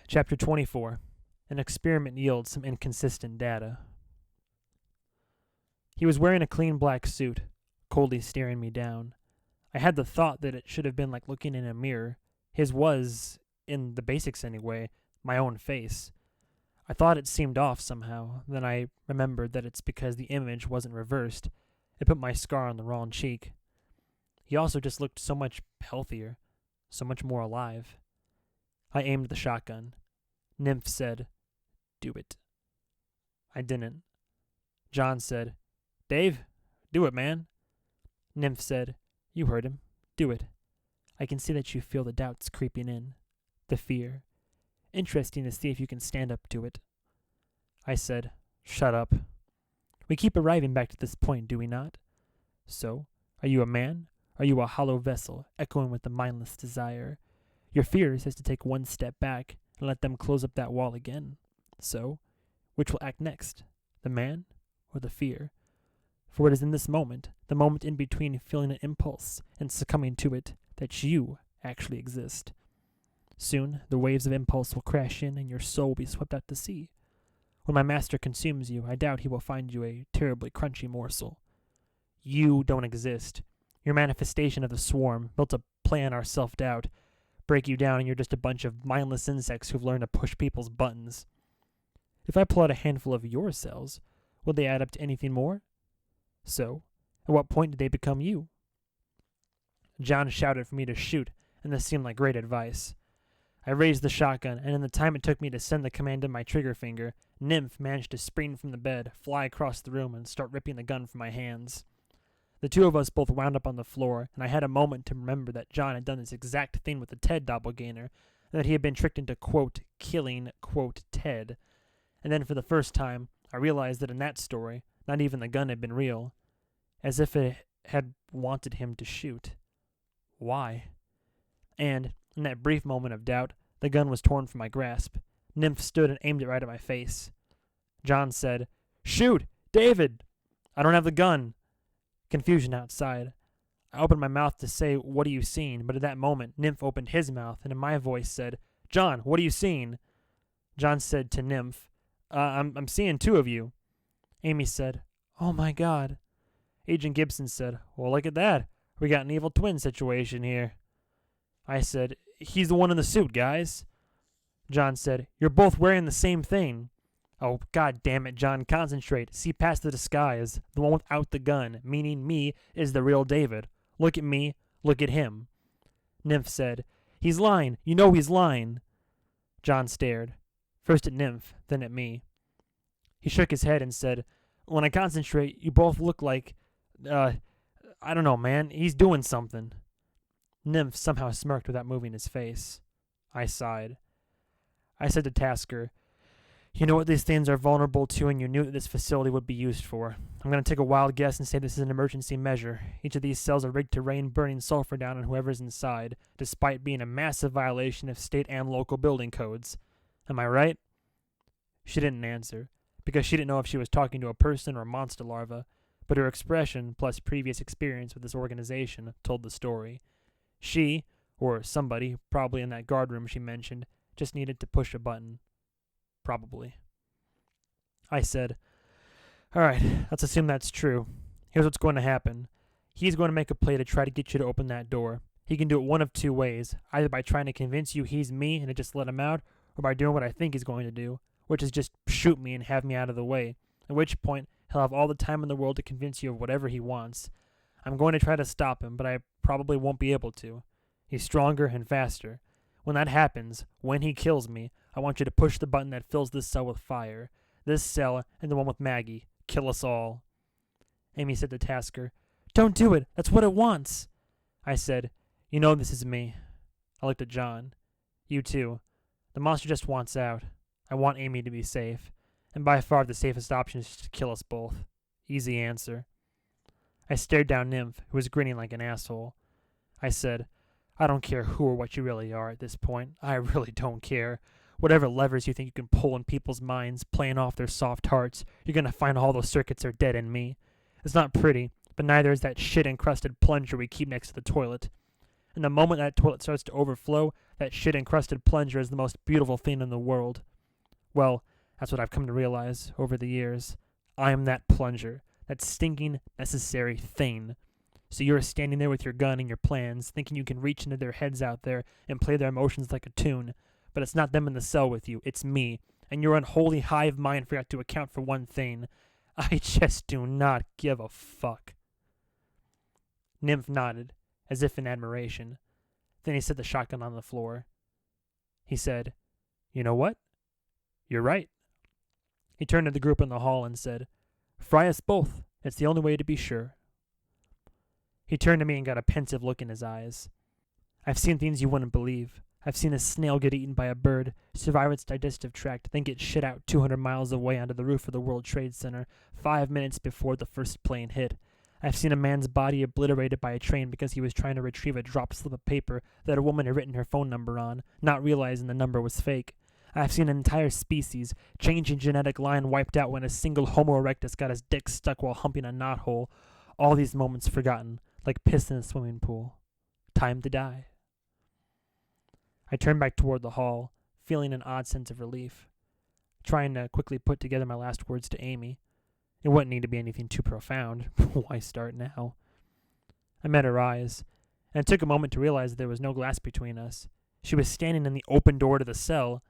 Chapter 24. An experiment yields some inconsistent data. He was wearing a clean black suit, coldly staring me down. I had the thought that it should have been like looking in a mirror. His was, in the basics anyway, my own face. I thought it seemed off somehow. Then I remembered that it's because the image wasn't reversed. It put my scar on the wrong cheek. He also just looked so much healthier, so much more alive. I aimed the shotgun. Nymph said, "Do it." I didn't. John said, "Dave, do it, man." Nymph said, "You heard him. Do it. I can see that you feel the doubts creeping in. The fear. Interesting to see if you can stand up to it." I said, "Shut up. We keep arriving back to this point, do we not? So, are you a man? Are you a hollow vessel, echoing with the mindless desire? Your fear says to take one step back and let them close up that wall again. So, which will act next, the man or the fear? For it is in this moment, the moment in between feeling an impulse and succumbing to it, that you actually exist. Soon, the waves of impulse will crash in and your soul will be swept out to sea. When my master consumes you, I doubt he will find you a terribly crunchy morsel. You don't exist. Your manifestation of the swarm, built to play on our self-doubt, break you down and you're just a bunch of mindless insects who've learned to push people's buttons. If I pull out a handful of your cells, will they add up to anything more? So, at what point did they become you?" John shouted for me to shoot, and this seemed like great advice. I raised the shotgun, and in the time it took me to send the command to my trigger finger, Nymph managed to spring from the bed, fly across the room, and start ripping the gun from my hands. The two of us both wound up on the floor, and I had a moment to remember that John had done this exact thing with the Ted doppelganger, and that he had been tricked into, quote, killing, quote, Ted. And then for the first time, I realized that in that story, not even the gun had been real. As if it had wanted him to shoot. Why? And, in that brief moment of doubt, the gun was torn from my grasp. Nymph stood and aimed it right at my face. John said, "Shoot! David!" "I don't have the gun." Confusion outside. I opened my mouth to say, "What are you seeing?" But at that moment, Nymph opened his mouth, and in my voice said, "John, what are you seeing?" John said to Nymph, I'm seeing two of you." Amy said, "Oh my God." Agent Gibson said, "Well, look at that. We got an evil twin situation here." I said, "He's the one in the suit, guys." John said, "You're both wearing the same thing." "Oh, God damn it, John, concentrate. See past the disguise. The one without the gun, meaning me, is the real David. Look at me. Look at him." Nymph said, "He's lying. You know he's lying." John stared, first at Nymph, then at me. He shook his head and said, "When I concentrate, you both look like, I don't know, man. He's doing something." Nymph somehow smirked without moving his face. I sighed. I said to Tasker, "You know what these things are vulnerable to, and you knew that this facility would be used for. I'm going to take a wild guess and say this is an emergency measure. Each of these cells are rigged to rain burning sulfur down on whoever's inside, despite being a massive violation of state and local building codes. Am I right?" She didn't answer, because she didn't know if she was talking to a person or a monster larva, but her expression, plus previous experience with this organization, told the story. She, or somebody, probably in that guard room she mentioned, just needed to push a button. Probably. I said, "All right, let's assume that's true. Here's what's going to happen. He's going to make a play to try to get you to open that door. He can do it one of two ways, either by trying to convince you he's me and to just let him out, or by doing what I think he's going to do, which is just shoot me and have me out of the way, at which point he'll have all the time in the world to convince you of whatever he wants. I'm going to try to stop him, but I probably won't be able to. He's stronger and faster. When that happens, when he kills me, I want you to push the button that fills this cell with fire. This cell and the one with Maggie. Kill us all." Amy said to Tasker, "Don't do it. That's what it wants." I said, "You know this is me." I looked at John. "You too. The monster just wants out. I want Amy to be safe. And by far the safest option is to kill us both. Easy answer." I stared down Nymph, who was grinning like an asshole. I said, "I don't care who or what you really are at this point. I really don't care. Whatever levers you think you can pull in people's minds, playing off their soft hearts, you're going to find all those circuits are dead in me. It's not pretty, but neither is that shit-encrusted plunger we keep next to the toilet. And the moment that toilet starts to overflow, that shit-encrusted plunger is the most beautiful thing in the world. Well, that's what I've come to realize over the years. I am that plunger, that stinking, necessary thing. So you're standing there with your gun and your plans, thinking you can reach into their heads out there and play their emotions like a tune. But it's not them in the cell with you, it's me. And your unholy hive mind forgot to account for one thing. I just do not give a fuck. Nymph nodded, as if in admiration. Then he set the shotgun on the floor. He said, "You know what? You're right." He turned to the group in the hall and said, "Fry us both. It's the only way to be sure." He turned to me and got a pensive look in his eyes. "I've seen things you wouldn't believe. I've seen a snail get eaten by a bird, survive its digestive tract, then get shit out 200 miles away onto the roof of the World Trade Center 5 minutes before the first plane hit. I've seen a man's body obliterated by a train because he was trying to retrieve a dropped slip of paper that a woman had written her phone number on, not realizing the number was fake. I've seen an entire species, changing genetic line wiped out when a single Homo erectus got his dick stuck while humping a knothole. All these moments forgotten, like piss in a swimming pool. Time to die." I turned back toward the hall, feeling an odd sense of relief, trying to quickly put together my last words to Amy. It wouldn't need to be anything too profound. Why start now? I met her eyes, and it took a moment to realize that there was no glass between us. She was standing in the open door to the cell.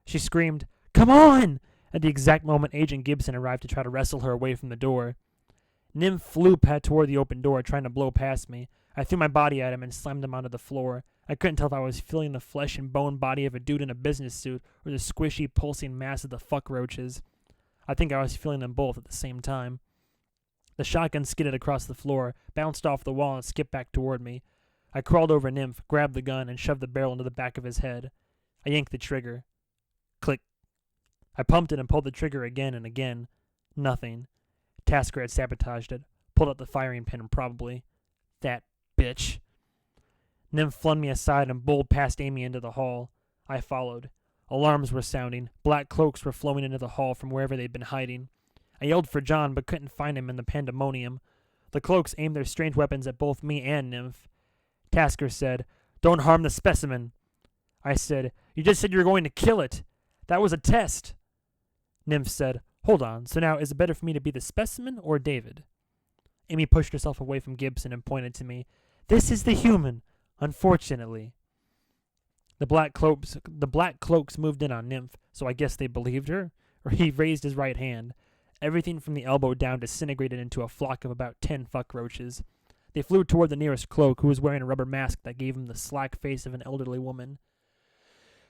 She screamed, "Come on!" at the exact moment Agent Gibson arrived to try to wrestle her away from the door. Nymph flew toward the open door, trying to blow past me. I threw my body at him and slammed him onto the floor. I couldn't tell if I was feeling the flesh and bone body of a dude in a business suit or the squishy, pulsing mass of the fuck roaches. I think I was feeling them both at the same time. The shotgun skidded across the floor, bounced off the wall, and skipped back toward me. I crawled over Nymph, grabbed the gun, and shoved the barrel into the back of his head. I yanked the trigger. Click. I pumped it and pulled the trigger again and again. Nothing. Tasker had sabotaged it. Pulled out the firing pin, probably. That bitch. Nymph flung me aside and bowled past Amy into the hall. I followed. Alarms were sounding. Black cloaks were flowing into the hall from wherever they'd been hiding. I yelled for John, but couldn't find him in the pandemonium. The cloaks aimed their strange weapons at both me and Nymph. Tasker said, "Don't harm the specimen." I said, "You just said you were going to kill it. That was a test." Nymph said, "Hold on, so now is it better for me to be the specimen or David?" Amy pushed herself away from Gibson and pointed to me. "This is the human, unfortunately." The black cloaks moved in on Nymph, so I guess they believed her, or he raised his right hand. Everything from the elbow down disintegrated into a flock of about 10 fuck roaches. They flew toward the nearest cloak, who was wearing a rubber mask that gave him the slack face of an elderly woman.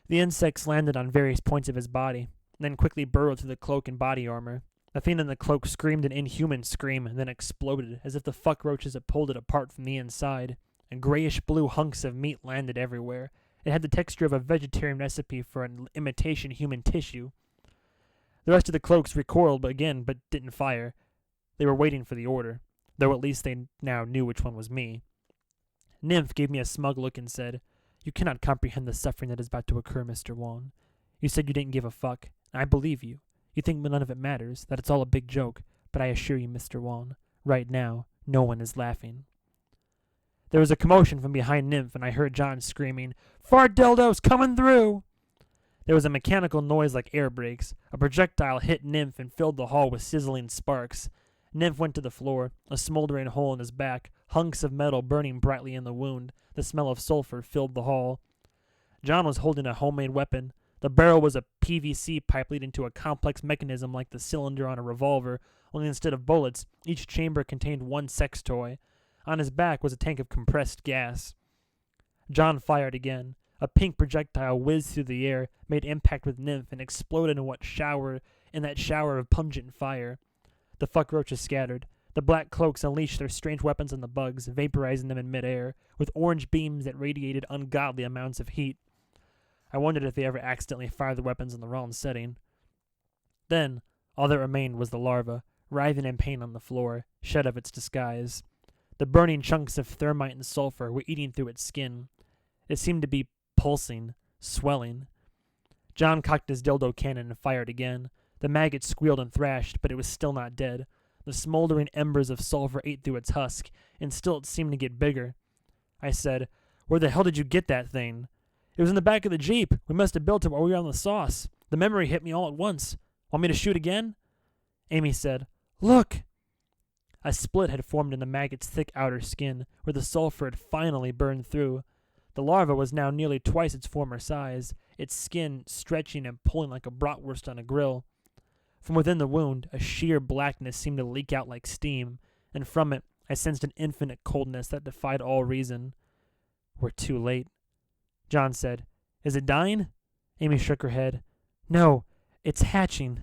The insects landed on various points of his body, then quickly burrowed through the cloak and body armor. The thing in the cloak screamed an inhuman scream, and then exploded, as if the fuck roaches had pulled it apart from the inside, and grayish-blue hunks of meat landed everywhere. It had the texture of a vegetarian recipe for an imitation human tissue. The rest of the cloaks recoiled again, but didn't fire. They were waiting for the order, though at least they now knew which one was me. Nymph gave me a smug look and said, "You cannot comprehend the suffering that is about to occur, Mr. Wan. You said you didn't give a fuck, and I believe you. You think none of it matters, that it's all a big joke, but I assure you, Mr. Wan, right now, no one is laughing." There was a commotion from behind Nymph, and I heard John screaming, "Fart dildos coming through!" There was a mechanical noise like air brakes. A projectile hit Nymph and filled the hall with sizzling sparks. Nymph went to the floor, a smoldering hole in his back, hunks of metal burning brightly in the wound. The smell of sulfur filled the hall. John was holding a homemade weapon. The barrel was a PVC pipe leading to a complex mechanism like the cylinder on a revolver, only instead of bullets, each chamber contained one sex toy. On his back was a tank of compressed gas. John fired again. A pink projectile whizzed through the air, made impact with Nymph, and exploded in that shower of pungent fire. The fuck roaches scattered. The black cloaks unleashed their strange weapons on the bugs, vaporizing them in midair, with orange beams that radiated ungodly amounts of heat. I wondered if they ever accidentally fired the weapons in the wrong setting. Then, all that remained was the larva, writhing in pain on the floor, shed of its disguise. The burning chunks of thermite and sulfur were eating through its skin. It seemed to be pulsing, swelling. John cocked his dildo cannon and fired again. The maggot squealed and thrashed, but it was still not dead. The smoldering embers of sulfur ate through its husk, and still it seemed to get bigger. I said, "Where the hell did you get that thing?" It was in the back of the Jeep. We must have built it while we were on the sauce. The memory hit me all at once. Want me to shoot again? Amy said, "Look!" A split had formed in the maggot's thick outer skin, where the sulfur had finally burned through. The larva was now nearly twice its former size, its skin stretching and pulling like a bratwurst on a grill. From within the wound, a sheer blackness seemed to leak out like steam, and from it I sensed an infinite coldness that defied all reason. We're too late. John said, "Is it dying?" Amy shook her head. "No, it's hatching."